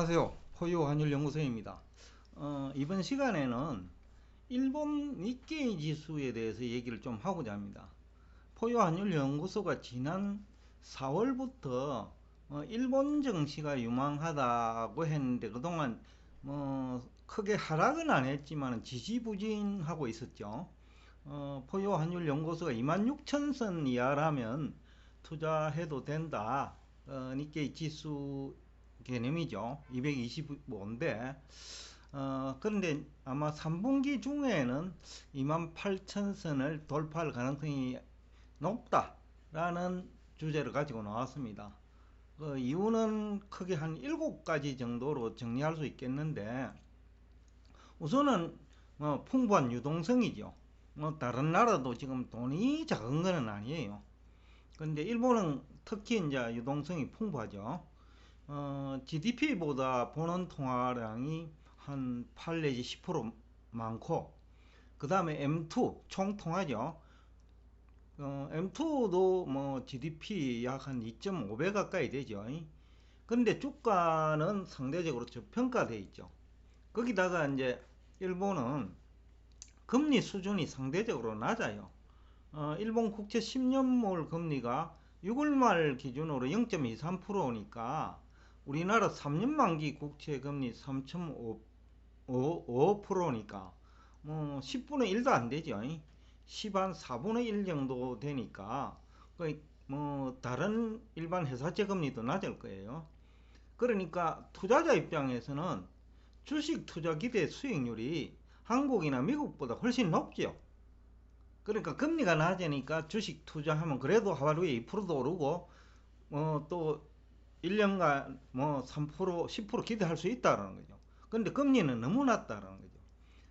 안녕하세요. 포유 환율연구소입니다. 이번 시간에는 일본 니케이 지수에 대해서 얘기를 좀 하고자 합니다. 포유 환율연구소가 지난 4월부터 일본 증시가 유망하다고 했는데 그동안 크게 하락은 안 했지만 지지부진하고 있었죠. 포유 환율연구소가 26,000선 이하라면 투자해도 된다. 니케이 지수 개념이죠. 225인데 그런데 아마 3분기 중에는 28,000선을 돌파할 가능성이 높다라는 주제를 가지고 나왔습니다. 그 이유는 크게 한 7가지 정도로 정리할 수 있겠는데, 우선은 풍부한 유동성이죠. 다른 나라도 지금 돈이 작은 거는 아니에요. 근데 일본은 특히 이제 유동성이 풍부하죠. GDP보다 본원 통화량이 한 8 내지 10% 많고, 그 다음에 M2 총 통화죠. M2도 뭐 GDP 약 한 2.5배 가까이 되죠. 근데 주가는 상대적으로 저평가되어 있죠. 거기다가 이제 일본은 금리 수준이 상대적으로 낮아요. 일본 국채 10년물 금리가 6월 말 기준으로 0.23%니까 우리나라 3년 만기 국채 금리 3.5%니까 뭐 10분의 1도 안 되죠. 10 한 4분의 1 정도 되니까 뭐 다른 일반 회사채 금리도 낮을 거예요. 그러니까 투자자 입장에서는 주식 투자 기대 수익률이 한국이나 미국보다 훨씬 높죠. 그러니까 금리가 낮으니까 주식 투자하면 그래도 하루에 2%도 오르고 또 1년간 뭐 3% 10% 기대할 수 있다라는 거죠. 근데 금리는 너무 낮다라는 거죠.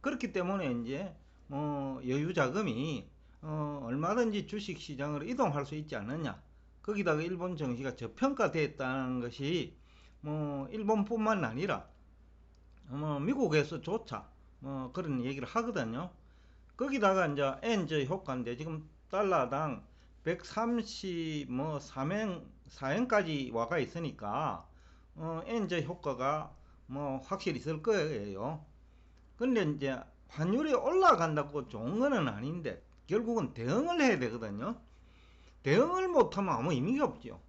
그렇기 때문에 이제 여유 자금이 얼마든지 주식 시장으로 이동할 수 있지 않느냐. 거기다가 일본 증시가 저평가됐다는 것이 일본뿐만 아니라 미국에서조차 그런 얘기를 하거든요. 거기다가 이제 엔저 효과인데 지금 달러당 130 4엔까지 와가 있으니까 엔저 효과가 확실히 있을 거예요. 근데 이제 환율이 올라간다고 좋은 거는 아닌데 결국은 대응을 해야 되거든요. 대응을 못하면 아무 의미가 없죠.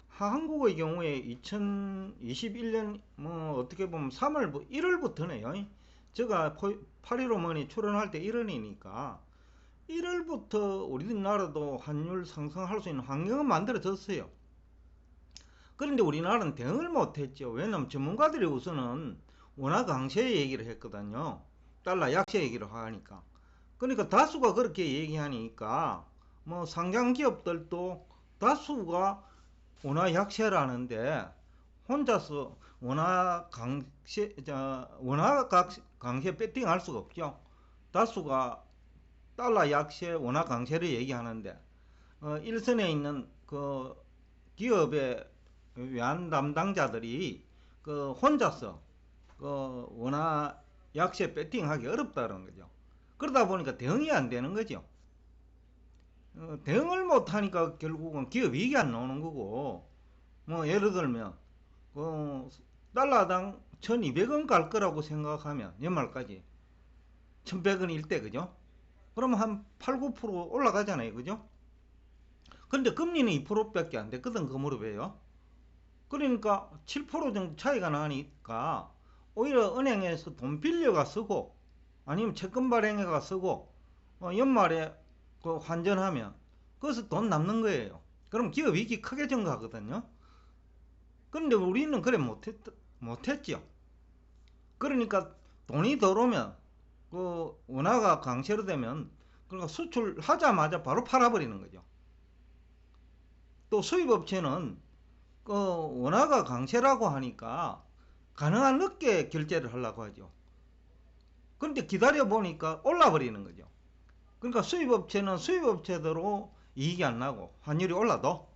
한국의 경우에 2021년 어떻게 보면 3월 1월부터네요. 제가 8.15머니 출연할 때 1월이니까 1월부터 우리나라도 환율 상승할 수 있는 환경은 만들어졌어요. 그런데 우리나라는 대응을 못했죠. 왜냐면 전문가들이 우선은 원화 강세 얘기를 했거든요. 달러 약세 얘기를 하니까. 그러니까 다수가 그렇게 얘기하니까 상장 기업들도 다수가 원화 약세라는데 혼자서 원화 강세 배팅할 수가 없죠. 다수가 달러 약세, 원화 강세를 얘기하는데 일선에 있는 그 기업의 외환 담당자들이 혼자서 원화 약세 배팅하기 어렵다는 거죠. 그러다 보니까 대응이 안 되는 거죠. 대응을 못하니까 결국은 기업 이익이 안 나오는 거고, 예를 들면 달러당 1200원 갈 거라고 생각하면 연말까지 1100원일 때, 그죠? 그러면 한 8, 9% 올라가잖아요, 그죠? 근데 금리는 2%밖에 안 됐거든, 그 무렵에요. 그러니까 7% 정도 차이가 나니까 오히려 은행에서 돈 빌려가 쓰고 아니면 채권 발행해가 쓰고 연말에 환전하면 거기서 돈 남는 거예요. 그럼 기업 이익이 크게 증가하거든요. 그런데 우리는 그래 못했죠. 그러니까 돈이 들어오면 원화가 강세로 되면 그러니까 수출하자마자 바로 팔아버리는 거죠. 또 수입업체는 원화가 강세라고 하니까 가능한 늦게 결제를 하려고 하죠. 그런데 기다려 보니까 올라버리는 거죠. 그러니까 수입업체는 수입업체대로 이익이 안 나고 환율이 올라도,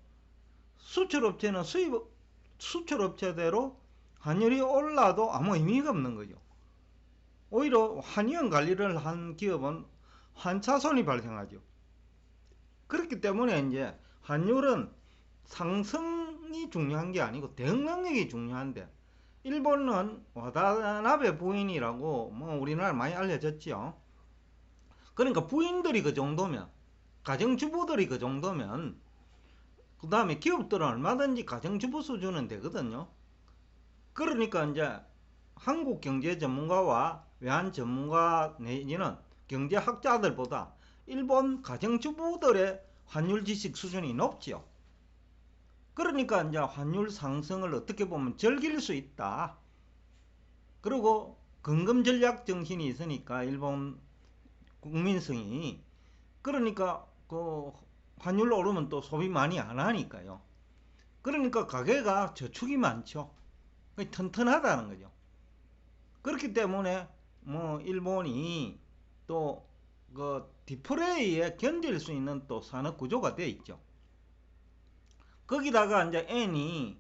수출업체는 수출업체대로 환율이 올라도 아무 의미가 없는 거죠. 오히려 환위험 관리를 한 기업은 환차손이 발생하죠. 그렇기 때문에 이제 환율은 상승이 중요한 게 아니고 대응 능력이 중요한데, 일본은 와다나베 부인이라고 뭐 우리나라 많이 알려졌지요. 그러니까 부인들이 그 정도면, 가정주부들이 그 정도면, 그 다음에 기업들은 얼마든지 가정주부 수준은 되거든요. 그러니까 이제 한국 경제 전문가와 외환 전문가 내지는 경제학자들보다 일본 가정주부들의 환율 지식 수준이 높지요. 그러니까 이제 환율 상승을 어떻게 보면 즐길 수 있다. 그리고 근금 전략 정신이 있으니까 일본 국민성이, 그러니까 그 환율 오르면 또 소비 많이 안 하니까요. 그러니까 가게가 저축이 많죠. 튼튼하다는 거죠. 그렇기 때문에 뭐 일본이 또 그 디플레이에 견딜 수 있는 또 산업 구조가 돼 있죠. 거기다가 이제 엔이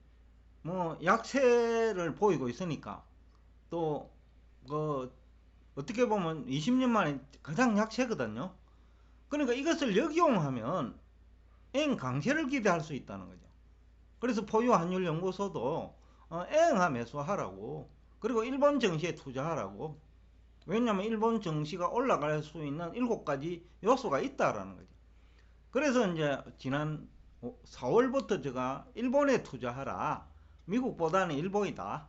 뭐 약세를 보이고 있으니까 또 그 어떻게 보면 20년 만에 가장 약세거든요. 그러니까 이것을 역이용하면 엔 강세를 기대할 수 있다는 거죠. 그래서 포유 환율 연구소도 엔화 매수하라고, 그리고 일본 증시에 투자하라고. 왜냐하면 일본 증시가 올라갈 수 있는 7가지 요소가 있다라는 거죠. 그래서 이제 지난 4월부터 제가 일본에 투자하라, 미국보다는 일본이다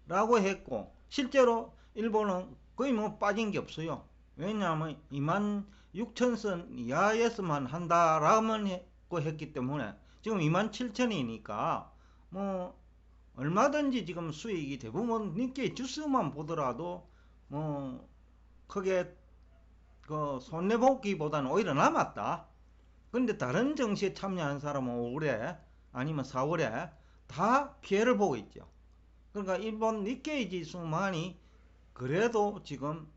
라고 했고, 실제로 일본은 거의 뭐 빠진 게 없어요. 왜냐하면 26,000선 이하에서만 한다라면 했기 때문에 지금 27,000이니까 뭐 얼마든지 지금 수익이 대부분 니케이 주스만 보더라도 뭐 크게 그 손해보기보다는 오히려 남았다. 그런데 다른 증시에 참여한 사람은 5월에 아니면 4월에 다 피해를 보고 있죠. 그러니까 일본 니케이 지수만이 그래도 지금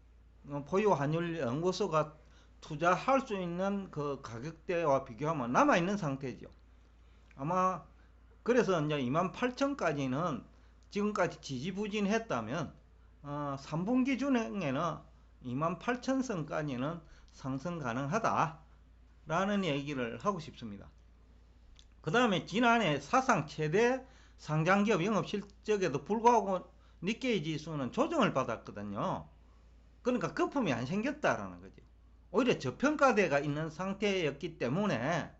포유 환율 연구소가 투자할 수 있는 그 가격대와 비교하면 남아있는 상태죠. 아마 그래서 이제 28,000까지는 지금까지 지지부진했다면 3분기 중에는 28,000선까지는 상승 가능하다라는 얘기를 하고 싶습니다. 그 다음에 지난해 사상 최대 상장기업 영업실적에도 불구하고 니케이 지수는 조정을 받았거든요. 그러니까 거품이 안 생겼다라는 거죠. 오히려 저평가대가 있는 상태였기 때문에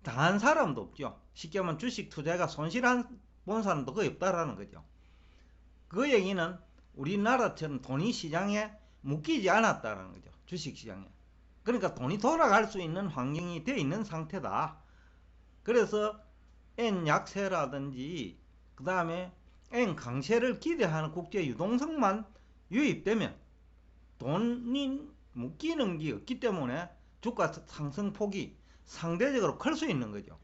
당한 사람도 없죠. 쉽게 말하면 주식 투자가 손실한 본 사람도 거의 없다라는 거죠. 그 얘기는 우리나라처럼 돈이 시장에 묶이지 않았다라는 거죠. 주식시장에. 그러니까 돈이 돌아갈 수 있는 환경이 되어 있는 상태다. 그래서 엔 약세라든지 그 다음에 엔 강세를 기대하는 국제 유동성만 유입되면 돈이 묶이는 게 없기 때문에 주가 상승폭이 상대적으로 클 수 있는 거죠.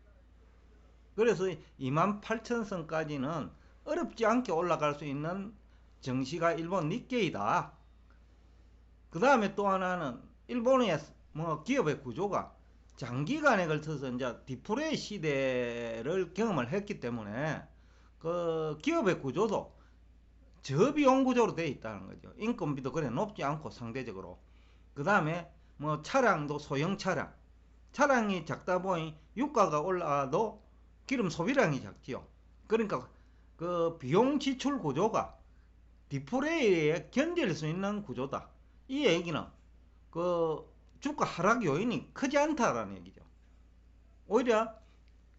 그래서 28,000선까지는 어렵지 않게 올라갈 수 있는 증시가 일본 니케이다. 그 다음에 또 하나는 일본의 뭐 기업의 구조가 장기간에 걸쳐서 이제 디플레이 시대를 경험을 했기 때문에 그 기업의 구조도 저비용 구조로 되어 있다는 거죠. 인건비도 그래 높지 않고 상대적으로. 그 다음에 뭐 차량도 소형 차량이 작다 보니 유가가 올라도 기름 소비량이 작지요. 그러니까 그 비용 지출 구조가 디플레이에 견딜 수 있는 구조다. 이 얘기는 그 주가 하락 요인이 크지 않다라는 얘기죠. 오히려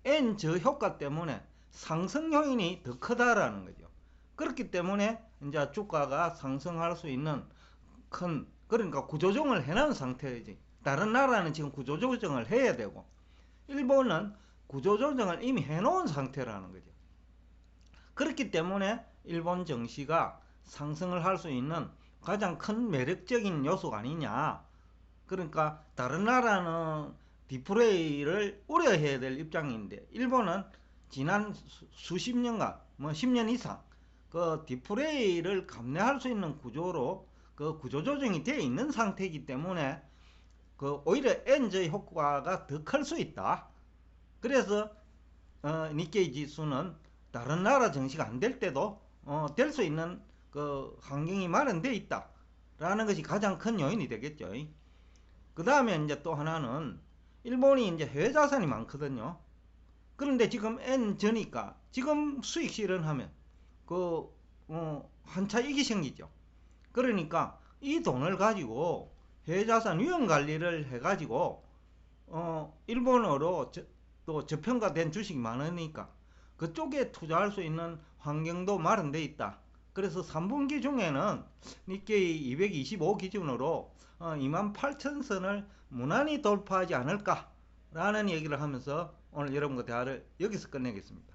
N 저 효과 때문에 상승 요인이 더 크다라는 거죠. 그렇기 때문에 이제 주가가 상승할 수 있는 큰, 그러니까 구조조정을 해놓은 상태이지. 다른 나라는 지금 구조조정을 해야 되고 일본은 구조조정을 이미 해놓은 상태라는 거죠. 그렇기 때문에 일본 증시가 상승을 할 수 있는 가장 큰 매력적인 요소가 아니냐. 그러니까 다른 나라는 디플레이를 우려해야 될 입장인데 일본은 지난 수십 년간 뭐 10년 이상 그 디플레이를 감내할 수 있는 구조로 그 구조조정이 되어 있는 상태이기 때문에 그 오히려 엔저의 효과가 더 클 수 있다. 그래서 니케이 지수는 다른 나라 증시가 안 될 때도 될 수 있는 그 환경이 마련되어 있다라는 것이 가장 큰 요인이 되겠죠. 그 다음에 이제 또 하나는 일본이 이제 해외 자산이 많거든요. 그런데 지금 N 저니까 지금 수익 실현하면 그 한차 이기 생기죠. 그러니까 이 돈을 가지고 해외자산 유형 관리를 해가지고 일본어로 또 저평가된 주식이 많으니까 그쪽에 투자할 수 있는 환경도 마련돼 있다. 그래서 3분기 중에는 니케이 225 기준으로 28,000선을 무난히 돌파하지 않을까 라는 얘기를 하면서 오늘 여러분과 대화를 여기서 끝내겠습니다.